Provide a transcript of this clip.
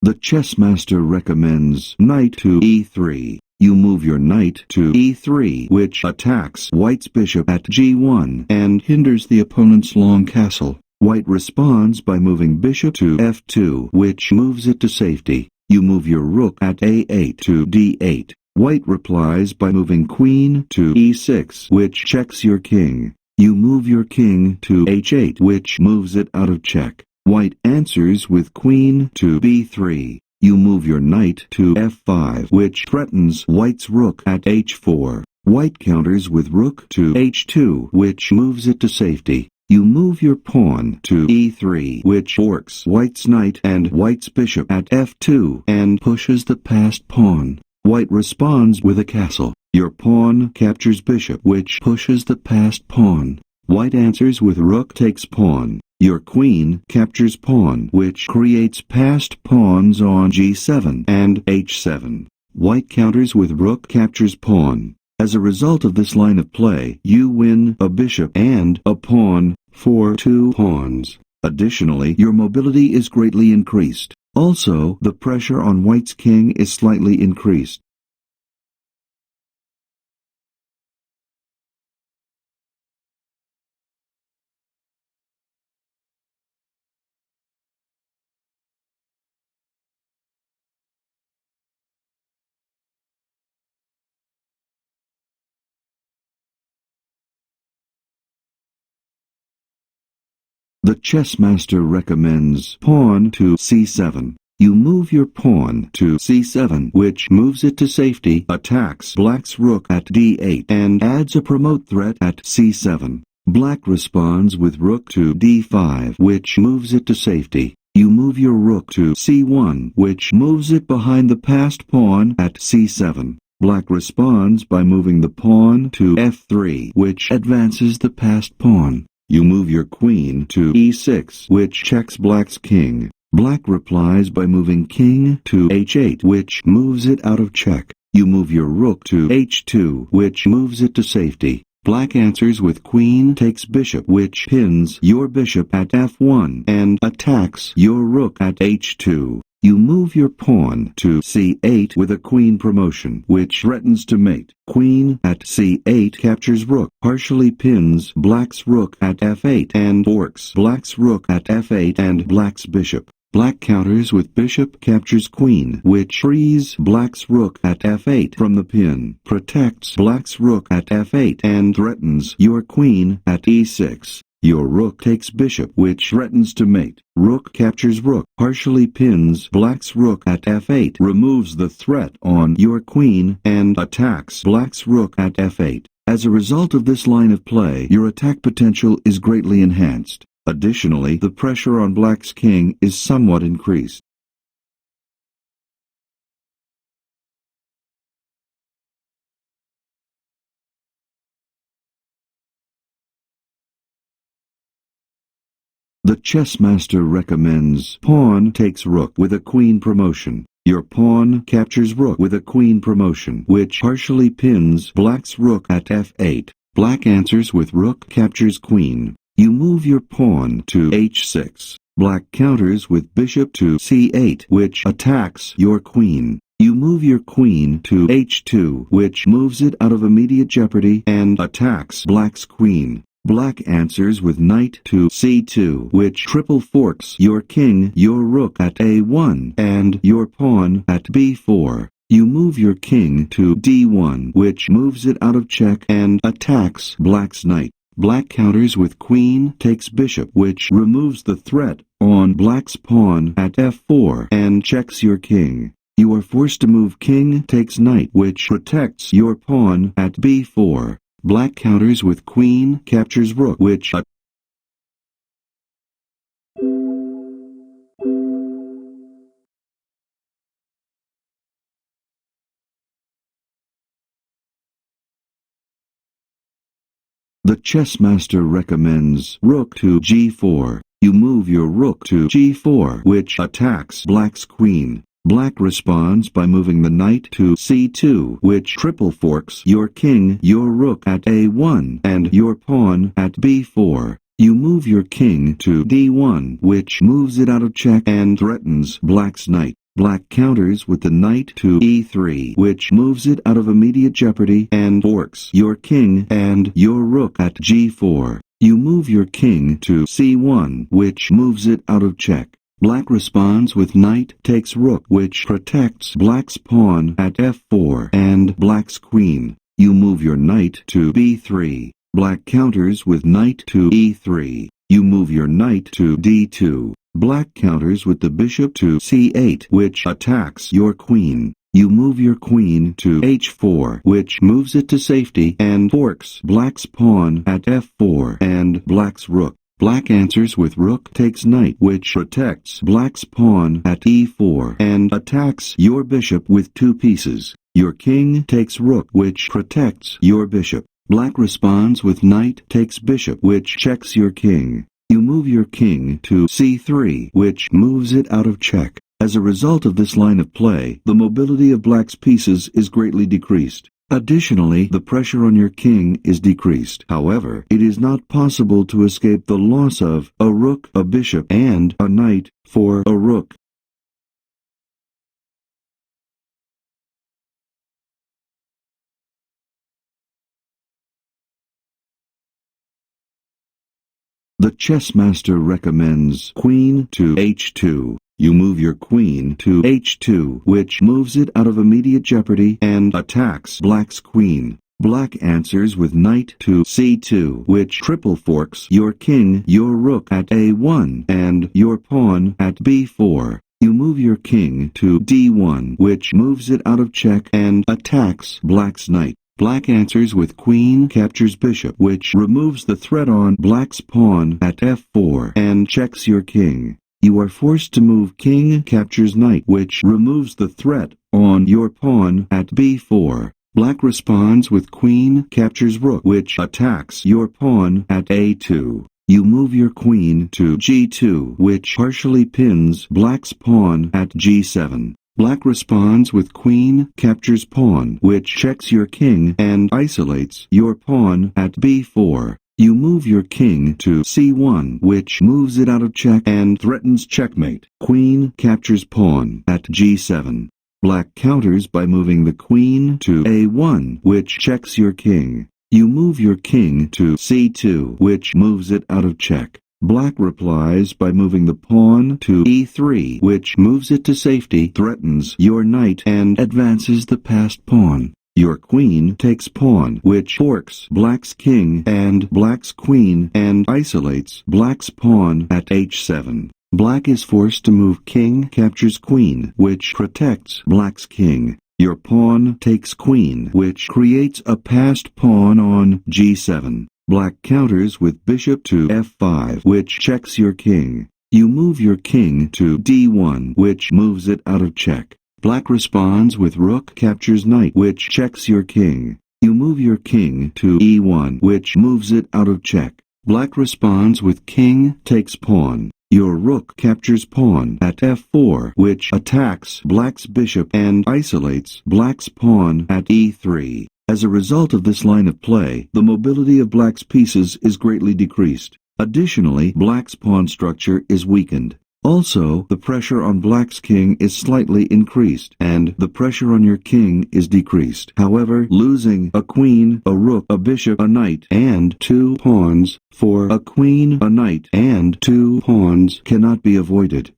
The chess master recommends knight to e3. You move your knight to e3, which attacks white's bishop at g1 and hinders the opponent's long castle. White responds by moving bishop to f2, which moves it to safety. You move your rook at a8 to d8. White replies by moving queen to e6, which checks your king. You move your king to h8, which moves it out of check. White answers with queen to b3. You move your knight to f5, which threatens white's rook at h4. White counters with rook to h2, which moves it to safety. You move your pawn to e3, which forks white's knight and white's bishop at f2 and pushes the passed pawn. White responds with a castle. Your pawn captures bishop, which pushes the passed pawn. White answers with rook takes pawn. Your queen captures pawn, which creates passed pawns on g7 and h7. White counters with rook captures pawn. As a result of this line of play, you win a bishop and a pawn for 2 pawns. Additionally, your mobility is greatly increased. Also, the pressure on white's king is slightly increased. The chess master recommends pawn to c7. You move your pawn to c7, which moves it to safety, attacks black's rook at d8, and adds a promote threat at c7. Black responds with rook to d5, which moves it to safety. You move your rook to c1, which moves it behind the passed pawn at c7. Black responds by moving the pawn to f3, which advances the passed pawn. You move your queen to e6, which checks black's king. Black replies by moving king to h8, which moves it out of check. You move your rook to h2, which moves it to safety. Black answers with queen takes bishop, which pins your bishop at f1 and attacks your rook at h2. You move your pawn to c8 with a queen promotion, which threatens to mate. Queen at c8 captures rook, partially pins black's rook at f8 and forks black's rook at f8 and black's bishop. Black counters with bishop captures queen, which frees black's rook at f8 from the pin, protects black's rook at f8 and threatens your queen at e6. Your rook takes bishop, which threatens to mate. Rook captures rook, partially pins black's rook at f8, removes the threat on your queen, and attacks black's rook at f8. As a result of this line of play, your attack potential is greatly enhanced. Additionally, the pressure on black's king is somewhat increased. The chess master recommends pawn takes rook with a queen promotion. Your pawn captures rook with a queen promotion, which partially pins black's rook at f8. Black answers with rook captures queen. You move your pawn to h6. Black counters with bishop to c8, which attacks your queen. You move your queen to h2, which moves it out of immediate jeopardy and attacks black's queen. Black answers with knight to c2, which triple forks your king, your rook at a1, and your pawn at b4. You move your king to d1, which moves it out of check and attacks black's knight. Black counters with queen takes bishop, which removes the threat on black's pawn at f4 and checks your king. You are forced to move king takes knight, which protects your pawn at b4. Black counters with queen captures rook, which The chess master recommends rook to g4. You move your rook to g4, which attacks black's queen. Black responds by moving the knight to c2, which triple forks your king, your rook at a1, and your pawn at b4. You move your king to d1, which moves it out of check and threatens black's knight. Black counters with the knight to e3, which moves it out of immediate jeopardy and forks your king and your rook at g4. You move your king to c1, which moves it out of check. Black responds with knight takes rook, which protects black's pawn at f4 and black's queen. You move your knight to b3. Black counters with knight to e3. You move your knight to d2. Black counters with the bishop to c8, which attacks your queen. You move your queen to h4, which moves it to safety and forks black's pawn at f4 and black's rook. Black answers with rook takes knight, which protects black's pawn at e4 and attacks your bishop with 2 pieces. Your king takes rook, which protects your bishop. Black responds with knight takes bishop, which checks your king. You move your king to c3, which moves it out of check. As a result of this line of play, the mobility of black's pieces is greatly decreased. Additionally, the pressure on your king is decreased. However, it is not possible to escape the loss of a rook, a bishop, and a knight for a rook. The chess master recommends queen to h2. You move your queen to h2, which moves it out of immediate jeopardy and attacks black's queen. Black answers with knight to c2, which triple forks your king, your rook at a1, and your pawn at b4. You move your king to d1, which moves it out of check and attacks black's knight. Black answers with queen captures bishop, which removes the threat on black's pawn at f4 and checks your king. You are forced to move king captures knight, which removes the threat on your pawn at b4. Black responds with queen captures rook, which attacks your pawn at a2. You move your queen to g2, which partially pins black's pawn at g7. Black responds with queen captures pawn, which checks your king and isolates your pawn at b4. You move your king to c1, which moves it out of check and threatens checkmate. Queen captures pawn at g7. Black counters by moving the queen to a1, which checks your king. You move your king to c2, which moves it out of check. Black replies by moving the pawn to e3, which moves it to safety, threatens your knight, and advances the passed pawn. Your queen takes pawn, which forks black's king and black's queen and isolates black's pawn at h7. Black is forced to move king captures queen, which protects black's king. Your pawn takes queen, which creates a passed pawn on g7. Black counters with bishop to f5, which checks your king. You move your king to d1, which moves it out of check. Black responds with rook captures knight, which checks your king. You move your king to e1, which moves it out of check. Black responds with king takes pawn. Your rook captures pawn at f4, which attacks black's bishop and isolates black's pawn at e3. As a result of this line of play, the mobility of black's pieces is greatly decreased. Additionally, black's pawn structure is weakened. Also, the pressure on black's king is slightly increased, and the pressure on your king is decreased. However, losing a queen, a rook, a bishop, a knight, and 2 pawns for a queen, a knight, and 2 pawns cannot be avoided.